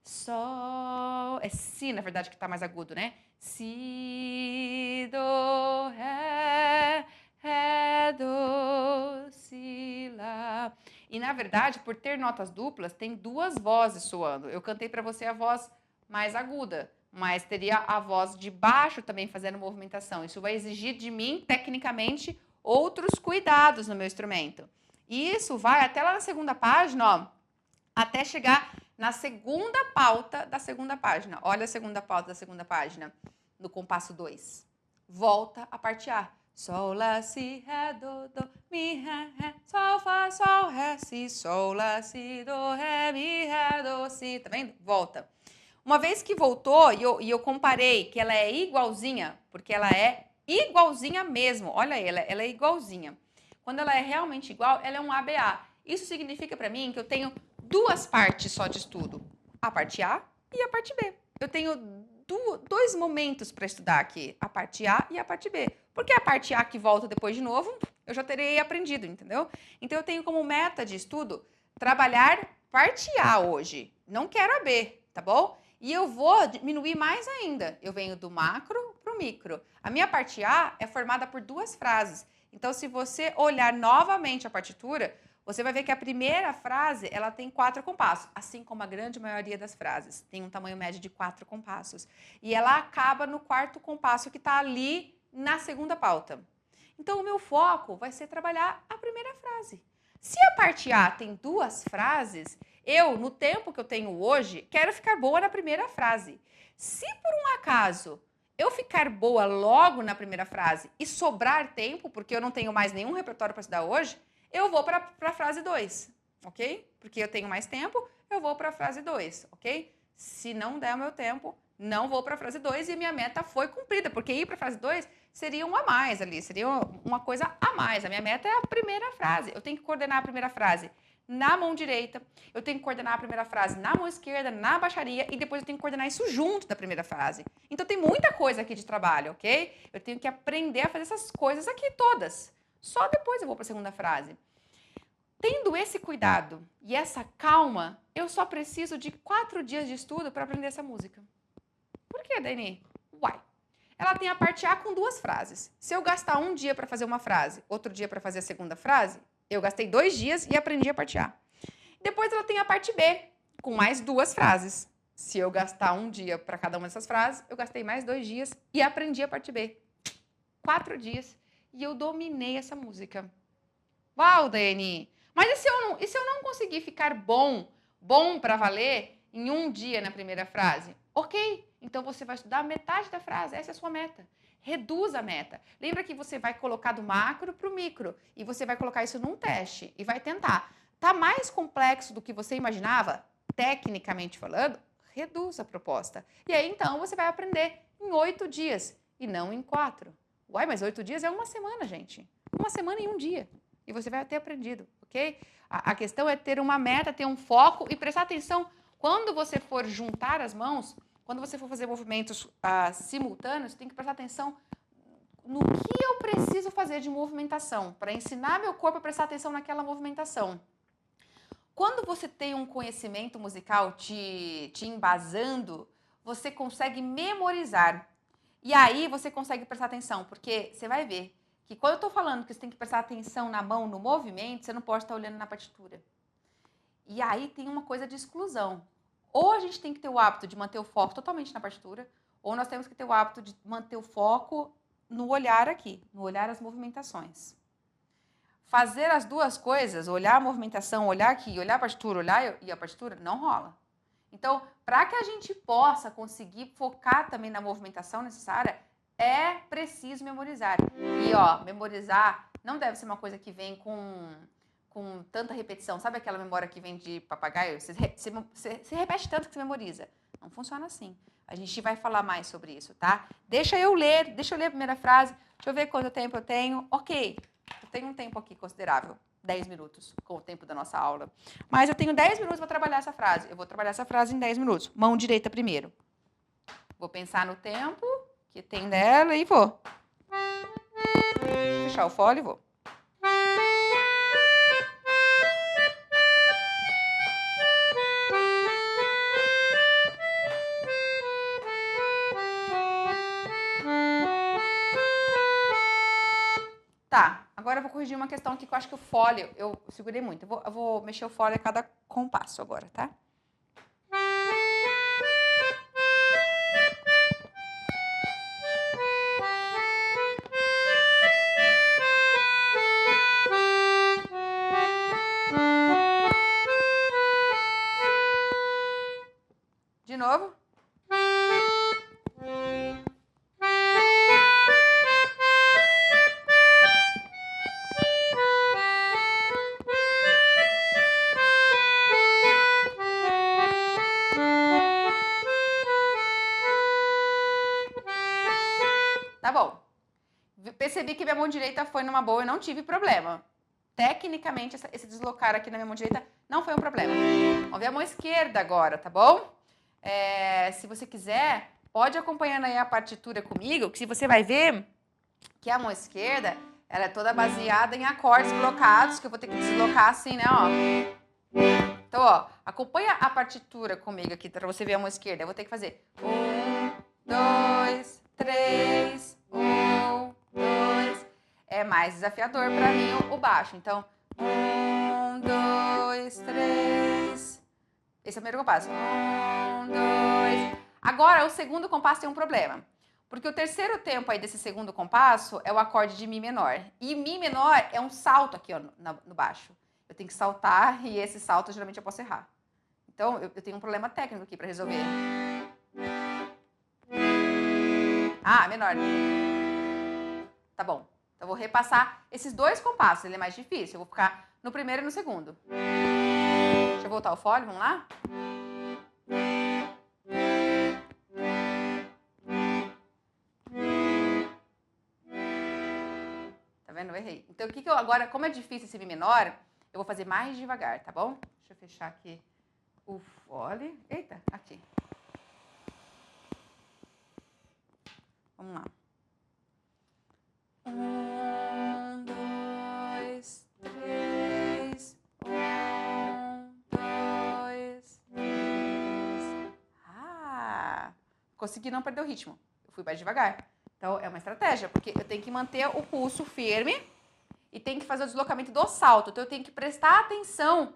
Sol, é si, na verdade, que está mais agudo, né? Si, do, ré, ré, do, si, lá. E, na verdade, por ter notas duplas, tem duas vozes soando. Eu cantei para você a voz mais aguda, mas teria a voz de baixo também fazendo movimentação. Isso vai exigir de mim, tecnicamente, outros cuidados no meu instrumento. E isso vai até lá na segunda página, ó, até chegar na segunda pauta da segunda página. Olha a segunda pauta da segunda página, no compasso 2. Volta a parte A. Sol, lá, si, ré, do, mi, ré, sol, fá, sol, ré, si, sol, lá, si, do, ré, mi, ré, do, si. Tá vendo? Volta. Uma vez que voltou e eu comparei que ela é igualzinha, porque ela é igualzinha mesmo. Olha aí, ela é igualzinha. Quando ela é realmente igual, ela é um ABA. Isso significa para mim que eu tenho duas partes só de estudo. A parte A e a parte B. Eu tenho dois momentos para estudar aqui, a parte A e a parte B. Porque a parte A que volta depois de novo, eu já terei aprendido, entendeu? Então eu tenho como meta de estudo trabalhar parte A hoje. Não quero a B, tá bom? E eu vou diminuir mais ainda. Eu venho do macro para o micro. A minha parte A é formada por duas frases. Então, se você olhar novamente a partitura, você vai ver que a primeira frase ela tem 4 compassos, assim como a grande maioria das frases. Tem um tamanho médio de 4 compassos. E ela acaba no 4º compasso que está ali na segunda pauta. Então, o meu foco vai ser trabalhar a primeira frase. Se a parte A tem 2 frases, eu, no tempo que eu tenho hoje, quero ficar boa na primeira frase. Se por um acaso eu ficar boa logo na primeira frase e sobrar tempo, porque eu não tenho mais nenhum repertório para estudar hoje, eu vou para a frase 2, ok? Porque eu tenho mais tempo, eu vou para a frase 2, ok? Se não der o meu tempo, não vou para a frase 2 e minha meta foi cumprida, porque ir para a frase 2 seria um a mais ali, seria uma coisa a mais. A minha meta é a primeira frase. Eu tenho que coordenar a primeira frase na mão direita, eu tenho que coordenar a primeira frase na mão esquerda, na baixaria, e depois eu tenho que coordenar isso junto da primeira frase. Então tem muita coisa aqui de trabalho, ok? Eu tenho que aprender a fazer essas coisas aqui todas. Só depois eu vou para a segunda frase. Tendo esse cuidado e essa calma, eu só preciso de 4 dias de estudo para aprender essa música. Por quê, Dani? Uai. Ela tem a parte A com 2 frases. Se eu gastar um dia para fazer uma frase, outro dia para fazer a segunda frase, Eu gastei 2 dias e aprendi a parte A. Depois ela tem a parte B, com mais 2 frases. Se eu gastar um dia para cada uma dessas frases, eu gastei mais 2 dias e aprendi a parte B. 4 dias e eu dominei essa música. Uau, Dani! Mas e se eu não conseguir ficar bom para valer em um dia na primeira frase? Ok, então você vai estudar metade da frase, essa é a sua meta. Reduz a meta. Lembra que você vai colocar do macro para o micro e você vai colocar isso num teste e vai tentar. Tá mais complexo do que você imaginava, tecnicamente falando? Reduz a proposta. E aí, então, você vai aprender em 8 dias e não em 4. Uai, mas 8 dias é uma semana, gente. Uma semana em um dia. E você vai ter aprendido, ok? A questão é ter uma meta, ter um foco e prestar atenção quando você for juntar as mãos, quando você for fazer movimentos simultâneos, tem que prestar atenção no que eu preciso fazer de movimentação para ensinar meu corpo a prestar atenção naquela movimentação. Quando você tem um conhecimento musical te embasando, você consegue memorizar. E aí você consegue prestar atenção, porque você vai ver que quando eu estou falando que você tem que prestar atenção na mão, no movimento, você não pode estar olhando na partitura. E aí tem uma coisa de exclusão. Ou a gente tem que ter o hábito de manter o foco totalmente na partitura, ou nós temos que ter o hábito de manter o foco no olhar aqui, no olhar as movimentações. Fazer as duas coisas, olhar a movimentação, olhar aqui, olhar a partitura, olhar e a partitura, não rola. Então, para que a gente possa conseguir focar também na movimentação necessária, é preciso memorizar. E, ó, memorizar não deve ser uma coisa que vem com tanta repetição. Sabe aquela memória que vem de papagaio? Você repete tanto que você memoriza. Não funciona assim. A gente vai falar mais sobre isso, tá? Deixa eu ler a primeira frase. Deixa eu ver quanto tempo eu tenho. Ok, eu tenho um tempo aqui considerável. 10 minutos, com o tempo da nossa aula. Mas eu tenho 10 minutos para trabalhar essa frase. Eu vou trabalhar essa frase em 10 minutos. Mão direita primeiro. Vou pensar no tempo que tem dela e vou. Fechar o fole e vou. Tá, agora eu vou corrigir uma questão aqui que eu acho que o fole, eu segurei muito. Eu vou mexer o fole a cada compasso agora, tá? De novo. Tá bom. Percebi que minha mão direita foi numa boa e não tive problema. Tecnicamente, esse deslocar aqui na minha mão direita não foi um problema. Vamos ver a mão esquerda agora, tá bom? Se você quiser, pode acompanhando aí a partitura comigo, que você vai ver que a mão esquerda, ela é toda baseada em acordes blocados, que eu vou ter que deslocar assim, né, ó. Então, ó, acompanha a partitura comigo aqui, pra você ver a mão esquerda. Eu vou ter que fazer 1, 2, 3, 1, 2. É mais desafiador pra mim o baixo. Então, 1, 2, 3. Esse é o primeiro compasso. 1, 2. Agora, o segundo compasso tem um problema. Porque o terceiro tempo aí desse segundo compasso é o acorde de Mi menor. E Mi menor é um salto aqui, ó, no baixo. Eu tenho que saltar e esse salto geralmente eu posso errar. Então, eu tenho um problema técnico aqui para resolver. Ah, menor. Tá bom. Então, eu vou repassar esses dois compassos. Ele é mais difícil. Eu vou ficar no primeiro e no segundo. Deixa eu voltar o fole, vamos lá? Tá vendo? Eu errei. Então, agora, como é difícil esse Mi menor, eu vou fazer mais devagar, tá bom? Deixa eu fechar aqui o fole. Eita, aqui. Vamos lá. 1, 2, 3. 1, 2, 3. Ah! Consegui não perder o ritmo. Eu fui mais devagar. Então, é uma estratégia, porque eu tenho que manter o pulso firme e tem que fazer o deslocamento do salto. Então, eu tenho que prestar atenção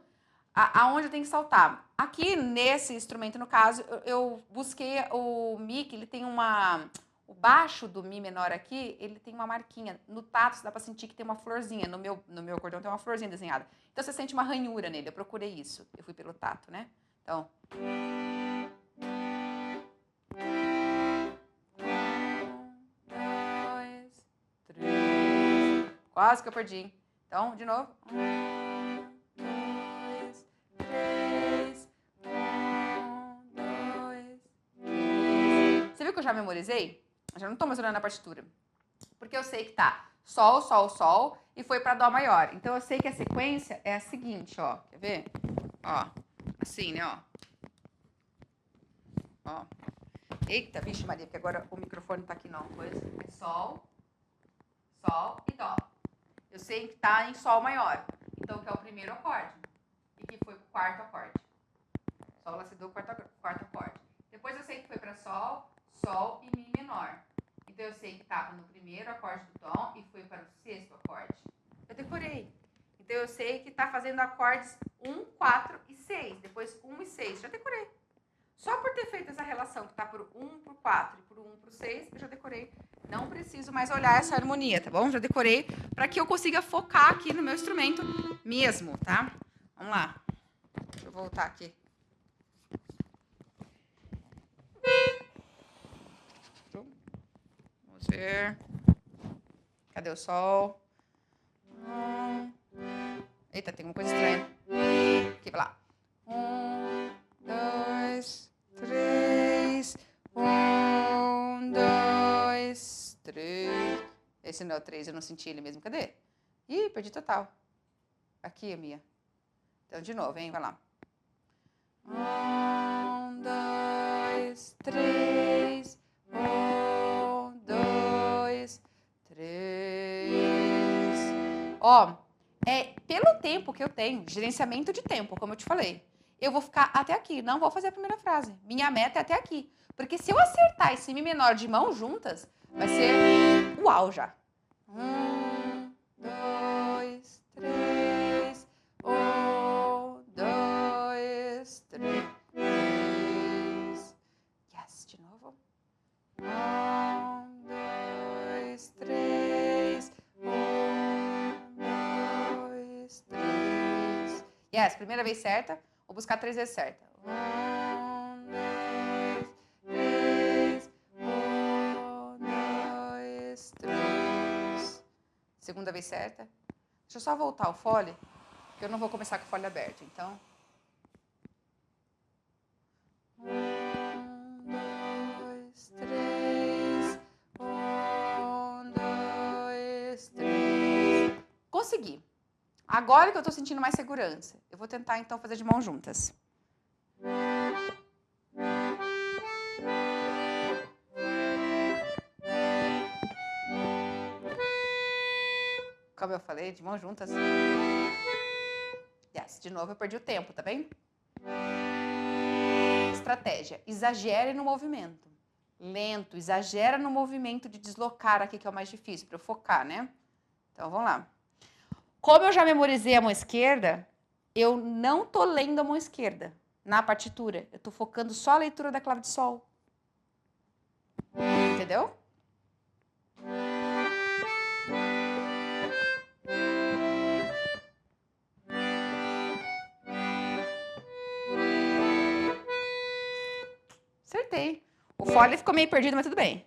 aonde eu tenho que saltar. Aqui, nesse instrumento, no caso, eu busquei o Mi, que ele tem uma... O baixo do Mi menor aqui, ele tem uma marquinha. No tato, dá pra sentir que tem uma florzinha. No meu acordeão tem uma florzinha desenhada. Então, você sente uma ranhura nele. Eu procurei isso. Eu fui pelo tato, né? Então... 3. Quase que eu perdi. Então, de novo. 1, 2, 3. 1, 2, 3. Você viu que eu já memorizei? Eu já não tô mais olhando a partitura. Porque eu sei que tá Sol, Sol, Sol e foi pra Dó maior. Então, eu sei que a sequência é a seguinte, ó. Quer ver? Ó. Assim, né, ó. Ó. Eita, vixe Maria, porque agora o microfone tá aqui não. É Sol, Sol e Dó. Eu sei que tá em Sol maior. Então, que é o primeiro acorde. E que foi o quarto acorde. Sol, Lá, Si, Do, quarto acorde. Depois eu sei que foi pra Sol, Sol e Mi menor. Então, eu sei que tava no primeiro acorde do tom e foi para o sexto acorde. Eu decorei. Então, eu sei que tá fazendo acordes 1, 4 e 6. Depois 1 e 6. Já decorei. Só por ter feito essa relação que tá por 1 pro 4 e por 1 pro 6, eu já decorei. Não preciso mais olhar essa harmonia, tá bom? Já decorei para que eu consiga focar aqui no meu instrumento mesmo, tá? Vamos lá. Deixa eu voltar aqui. Vamos ver. Cadê o Sol? Eita, tem uma coisa estranha. Aqui, vai lá. 1, 2, 3. 1, 2, 3. Esse não é o 3, eu não senti ele mesmo. Cadê? Ih, perdi total. Aqui, Mia. Então, de novo, hein? Vai lá. 1, 2, 3. 1, 2, 3. Ó, pelo tempo que eu tenho, gerenciamento de tempo, como eu te falei, eu vou ficar até aqui, não vou fazer a primeira frase. Minha meta é até aqui. Porque se eu acertar esse Mi menor de mãos juntas, vai ser uau já. 1, 2, 3. 1, 2, 3. Yes, de novo. 1, 2, 3. 1, 2, 3. Yes, primeira vez certa. Vou buscar 3 vezes certa. 1, 2, 3. 1, 2, 3. Segunda vez certa. Deixa eu só voltar o fole, porque eu não vou começar com o fole aberto. Então. 1, 2, 3. 1, 2, 3. Consegui. Agora que eu tô sentindo mais segurança, eu vou tentar então fazer de mãos juntas. Como eu falei, de mãos juntas. Yes, de novo eu perdi o tempo, tá bem? Estratégia, exagere no movimento. Lento, exagera no movimento de deslocar aqui, que é o mais difícil, para eu focar, né? Então, vamos lá. Como eu já memorizei a mão esquerda, eu não tô lendo a mão esquerda na partitura. Eu tô focando só a leitura da clave de Sol. Entendeu? Acertei. O fole ficou meio perdido, mas tudo bem.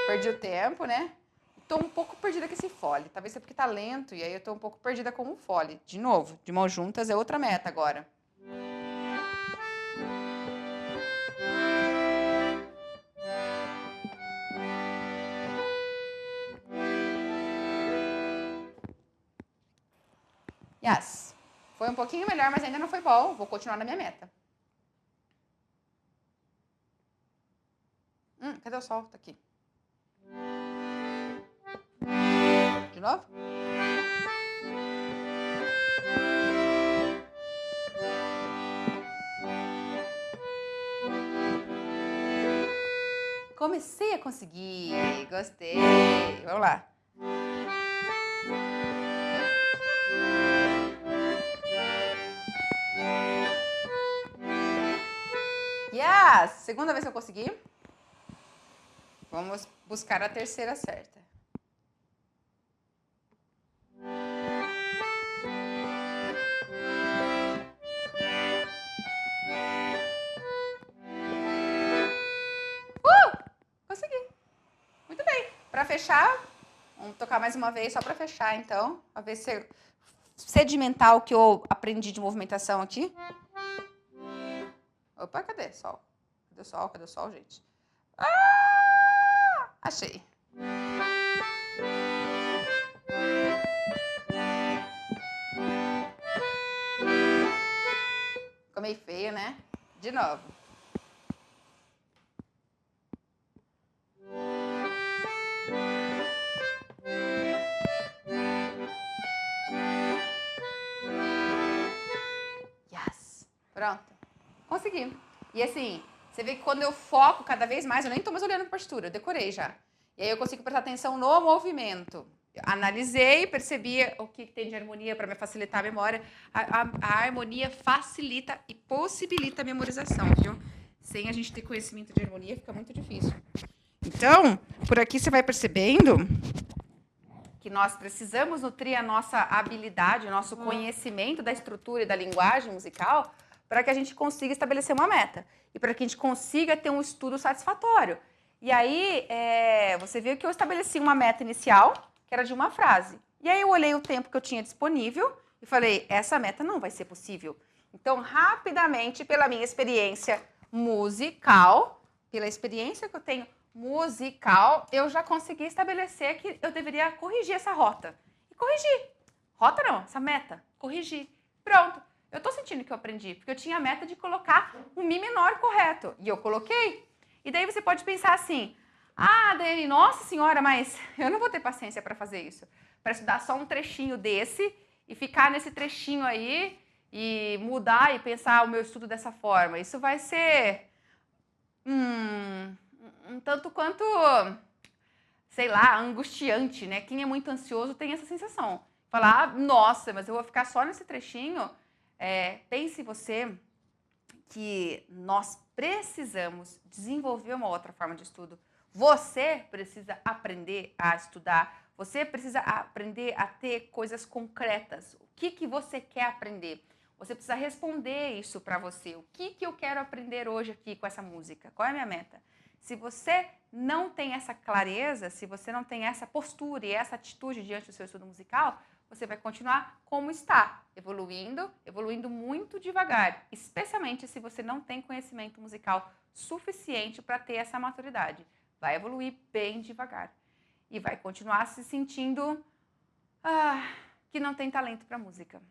Perdi o tempo, né? Tô um pouco perdida com esse fole. Talvez seja porque tá lento e aí eu tô um pouco perdida com o fole. De novo, de mãos juntas é outra meta agora. Yes. Foi um pouquinho melhor, mas ainda não foi bom. Vou continuar na minha meta. Cadê o Sol? Tá aqui. De novo? Comecei a conseguir. Gostei. Vamos lá. Yes! Segunda vez que eu consegui. Vamos buscar a terceira certa. Consegui. Muito bem. Para fechar, vamos tocar mais uma vez só para fechar, então. Para ver se sedimentar o que eu aprendi de movimentação aqui. Opa, cadê? Sol. Cadê o sol? Cadê o sol, gente? Ah! Achei. Ficou meio feio, né? De novo. Yes! Pronto. Consegui. E assim, você vê que quando eu foco cada vez mais, eu nem tô mais olhando a partitura, eu decorei já. E aí eu consigo prestar atenção no movimento. Eu analisei, percebi o que tem de harmonia para me facilitar a memória. A harmonia facilita e possibilita a memorização, viu? Sem a gente ter conhecimento de harmonia, fica muito difícil. Então, por aqui você vai percebendo que nós precisamos nutrir a nossa habilidade, o nosso conhecimento da estrutura e da linguagem musical para que a gente consiga estabelecer uma meta e para que a gente consiga ter um estudo satisfatório. E aí, você viu que eu estabeleci uma meta inicial, que era de uma frase. E aí eu olhei o tempo que eu tinha disponível e falei, essa meta não vai ser possível. Então, rapidamente, pela minha experiência musical, pela experiência que eu tenho musical, eu já consegui estabelecer que eu deveria corrigir essa rota. E corrigi. Rota não, essa meta. Corrigi. Pronto. Eu tô sentindo que eu aprendi, porque eu tinha a meta de colocar um Mi menor correto. E eu coloquei. E daí você pode pensar assim, Dani, nossa senhora, mas eu não vou ter paciência para fazer isso. Para estudar só um trechinho desse e ficar nesse trechinho aí e mudar e pensar o meu estudo dessa forma. Isso vai ser um tanto quanto, sei lá, angustiante, né? Quem é muito ansioso tem essa sensação. Falar, nossa, mas eu vou ficar só nesse trechinho. Pense você que nós precisamos desenvolver uma outra forma de estudo. Você precisa aprender a estudar, você precisa aprender a ter coisas concretas. O que você quer aprender? Você precisa responder isso para você. O que eu quero aprender hoje aqui com essa música? Qual é a minha meta? Se você não tem essa clareza, se você não tem essa postura e essa atitude diante do seu estudo musical, você vai continuar como está, evoluindo muito devagar, especialmente se você não tem conhecimento musical suficiente para ter essa maturidade. Vai evoluir bem devagar e vai continuar se sentindo que não tem talento para música,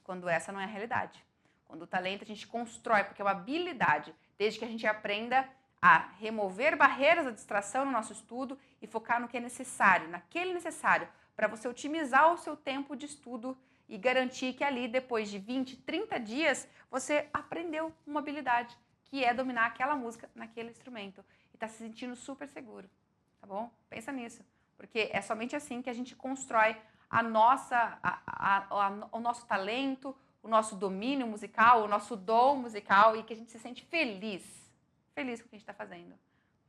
quando essa não é a realidade. Quando o talento a gente constrói, porque é uma habilidade, desde que a gente aprenda a remover barreiras da distração no nosso estudo e focar no que é necessário, naquele necessário, para você otimizar o seu tempo de estudo e garantir que ali, depois de 20, 30 dias, você aprendeu uma habilidade, que é dominar aquela música naquele instrumento. E está se sentindo super seguro, tá bom? Pensa nisso, porque é somente assim que a gente constrói o nosso talento, o nosso domínio musical, o nosso dom musical e que a gente se sente feliz com o que a gente está fazendo.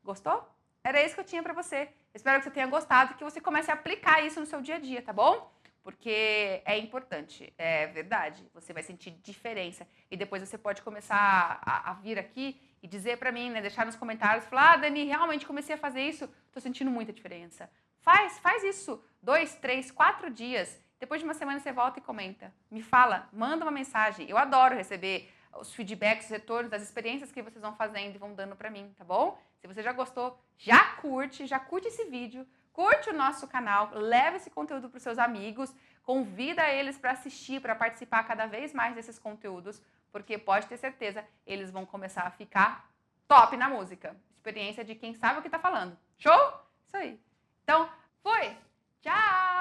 Gostou? Era isso que eu tinha para você. Espero que você tenha gostado e que você comece a aplicar isso no seu dia a dia, tá bom? Porque é importante, é verdade. Você vai sentir diferença. E depois você pode começar a vir aqui e dizer para mim, né? Deixar nos comentários, falar, Dani, realmente comecei a fazer isso, tô sentindo muita diferença. Faz isso 2, 3, 4 dias. Depois de uma semana você volta e comenta. Me fala, manda uma mensagem. Eu adoro receber os feedbacks, os retornos das experiências que vocês vão fazendo e vão dando para mim, tá bom? Se você já gostou, já curte esse vídeo, curte o nosso canal, leva esse conteúdo para os seus amigos, convida eles para assistir, para participar cada vez mais desses conteúdos, porque pode ter certeza, eles vão começar a ficar top na música. Experiência de quem sabe o que tá falando. Show? Isso aí. Então, fui! Tchau!